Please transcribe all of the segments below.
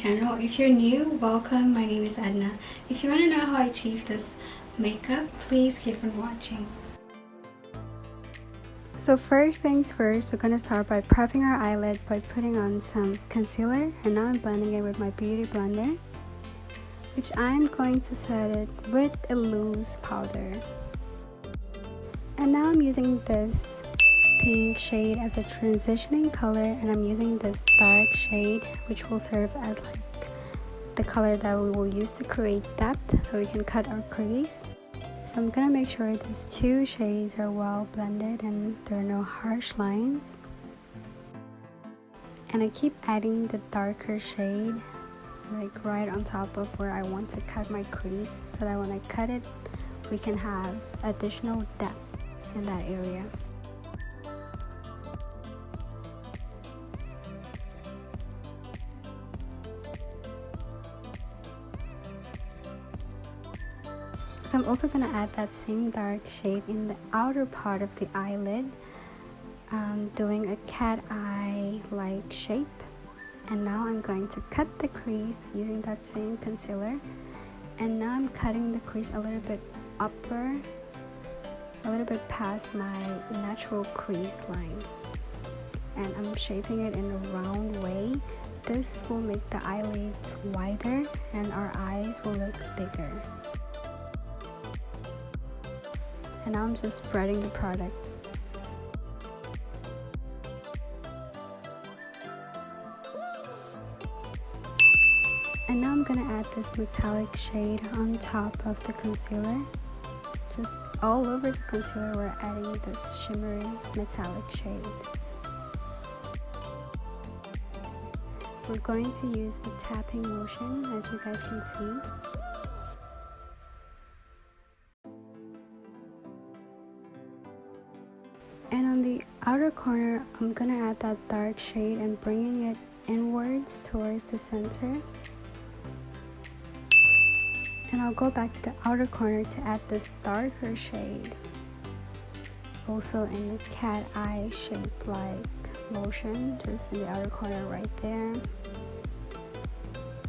channel. If you're new, welcome. My name is Edna. If you want to know how I achieved this makeup, please keep on watching. So first things first, we're going to start by prepping our eyelid by putting on some concealer, and now I'm blending it with my beauty blender, which I'm going to set it with a loose powder. And now I'm using this pink shade as a transitioning color, and I'm using this dark shade which will serve as like the color that we will use to create depth so we can cut our crease. So I'm gonna make sure these two shades are well blended and there are no harsh lines. And I keep adding the darker shade like right on top of where I want to cut my crease, so that when I cut it we can have additional depth in that area. So I'm also going to add that same dark shade in the outer part of the eyelid, doing a cat eye like shape. And now I'm going to cut the crease using that same concealer. And now I'm cutting the crease a little bit upper, a little bit past my natural crease line. And I'm shaping it in a round way. This will make the eyelids wider and our eyes will look bigger. And now I'm just spreading the product. And now I'm gonna add this metallic shade on top of the concealer. Just all over the concealer we're adding this shimmery metallic shade. We're going to use a tapping motion, as you guys can see. And on the outer corner, I'm gonna add that dark shade and bringing it inwards towards the center. And I'll go back to the outer corner to add this darker shade, also in the cat eye shape like motion, just in the outer corner right there.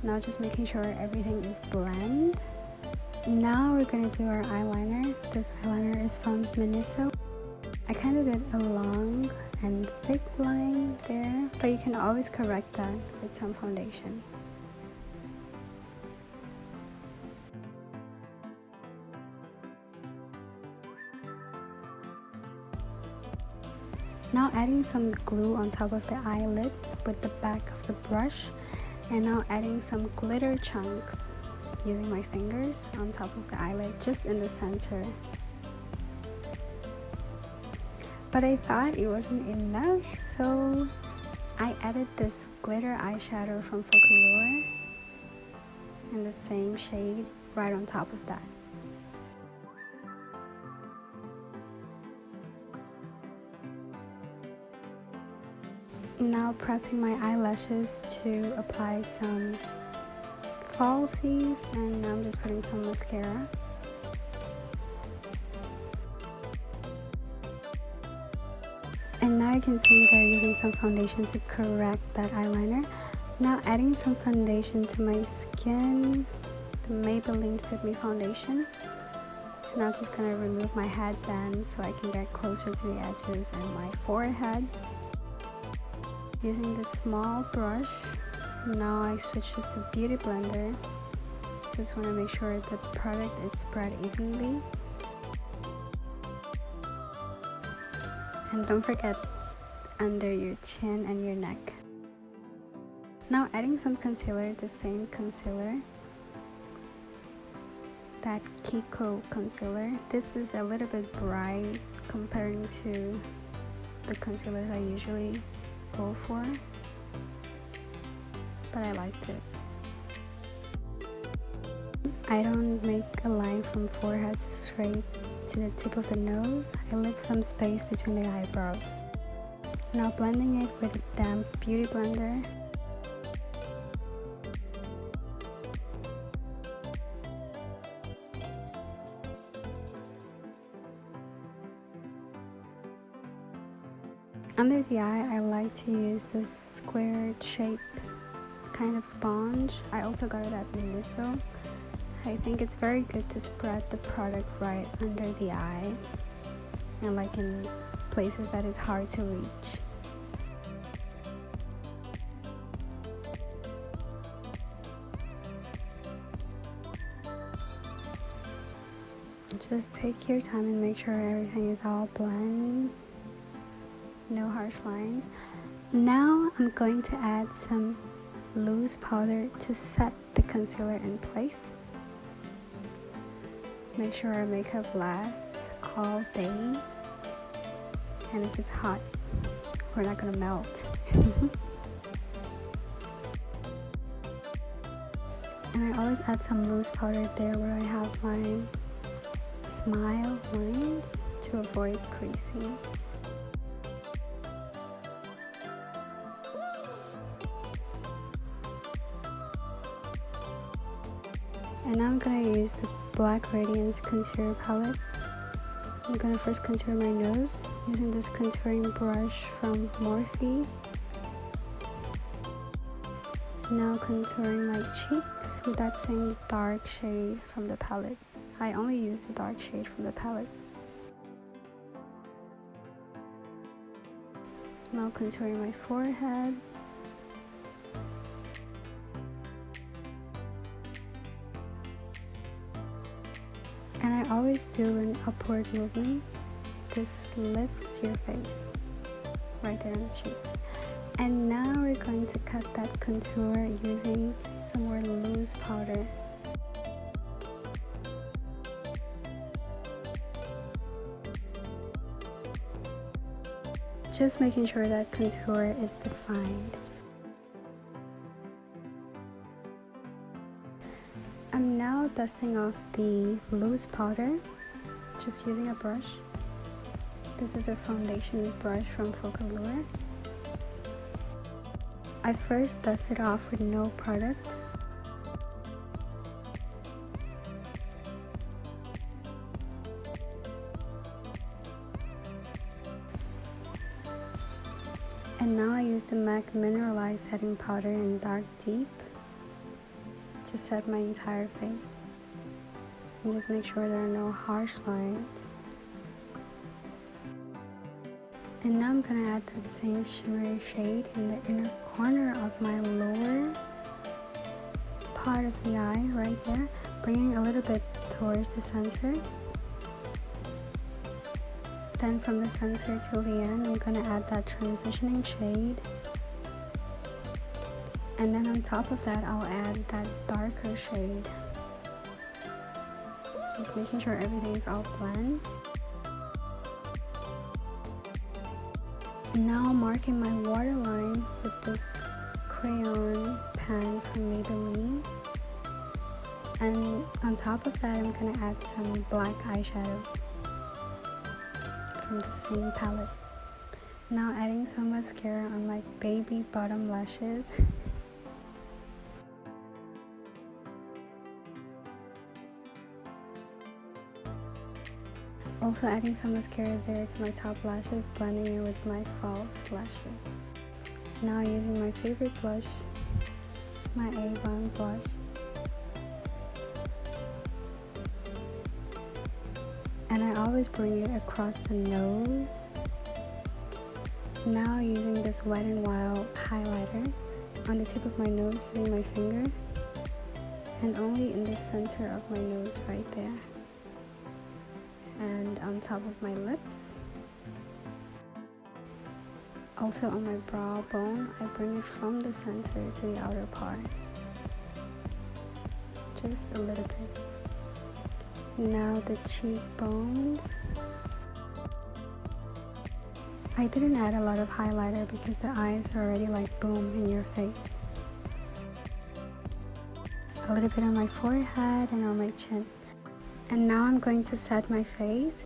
Now just making sure everything is blend. Now we're gonna do our eyeliner. This eyeliner is from Miniso. I kind of did a long and thick line there, but you can always correct that with some foundation. Now adding some glue on top of the eyelid with the back of the brush, and now adding some glitter chunks using my fingers on top of the eyelid, just in the center. But I thought it wasn't enough, so I added this glitter eyeshadow from Focallure in the same shade right on top of that. Now prepping my eyelashes to apply some falsies, and now I'm just putting some mascara. And now you can see they're using some foundation to correct that eyeliner. Now adding some foundation to my skin, the Maybelline Fitme foundation. Now I'm just gonna remove my headband so I can get closer to the edges and my forehead. Using this small brush, now I switched it to beauty blender. Just want to make sure the product is spread evenly. And don't forget under your chin and your neck. Now adding some concealer, the same concealer, that Kiko concealer. This is a little bit bright comparing to the concealers I usually go for, but I liked it. I don't make a line from forehead straight to the tip of the nose. I leave some space between the eyebrows. Now blending it with a damp beauty blender. Under the eye, I like to use this squared shape kind of sponge. I also got it at Miniso. I think it's very good to spread the product right under the eye and like in places that is hard to reach. Just take your time and make sure everything is all blend. No harsh lines. Now I'm going to add some loose powder to set the concealer in place. Make sure our makeup lasts all day. And if it's hot, we're not gonna melt. And I always add some loose powder there where I have my smile lines to avoid creasing. And now I'm gonna use the black Radiance concealer palette. I'm gonna first contour my nose using this contouring brush from Morphe. Now contouring my cheeks with that same dark shade from the palette. I only use the dark shade from the palette. Now contouring my forehead. And I always do an upward movement. This lifts your face right there on the cheeks. And now we're going to cut that contour using some more loose powder. Just making sure that contour is defined. I'm now dusting off the loose powder, just using a brush. This is a foundation brush from Focallure. I first dusted off with no product. And now I use the MAC Mineralize setting powder in dark deep to set my entire face. And just make sure there are no harsh lines. And now I'm gonna add that same shimmery shade in the inner corner of my lower part of the eye, right there, bringing a little bit towards the center. Then from the center till the end, I'm gonna add that transitioning shade. And then on top of that, I'll add that darker shade. Just making sure everything is all blend. Now marking my waterline with this crayon pan from Maybelline. And on top of that, I'm gonna add some black eyeshadow from the same palette. Now adding some mascara on my baby bottom lashes. Also adding some mascara there to my top lashes, blending it with my false lashes. Now using my favorite blush, my Avon blush. And I always bring it across the nose. Now using this Wet n Wild highlighter on the tip of my nose using my finger. And only in the center of my nose right there. And on top of my lips. Also on my brow bone, I bring it from the center to the outer part. Just a little bit. Now the cheekbones. I didn't add a lot of highlighter because the eyes are already like boom in your face. A little bit on my forehead and on my chin. And now I'm going to set my face.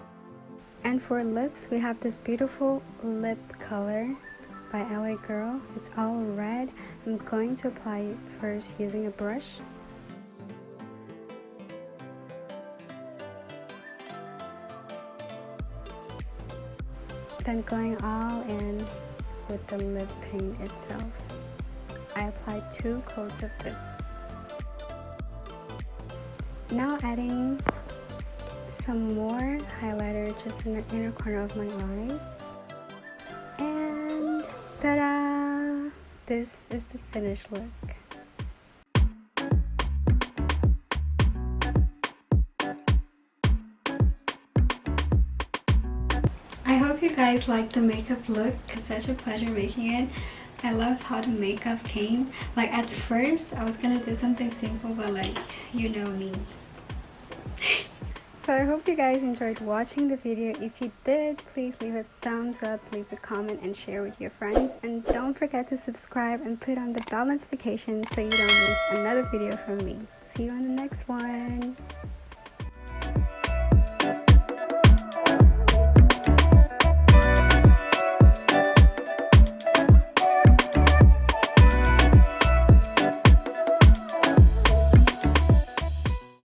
And for lips, we have this beautiful lip color by LA Girl. It's all red. I'm going to apply it first using a brush. Then going all in with the lip paint itself. I applied 2 coats of this. Now adding some more highlighter just in the inner corner of my eyes. And ta-da! This is the finished look. I hope you guys liked the makeup look. It's such a pleasure making it. I love how the makeup came. Like at first I was gonna do something simple, but like, you know me. So I hope you guys enjoyed watching the video. If you did, please leave a thumbs up, leave a comment, and share with your friends. And don't forget to subscribe and put on the bell notification so you don't miss another video from me. See you on the next one.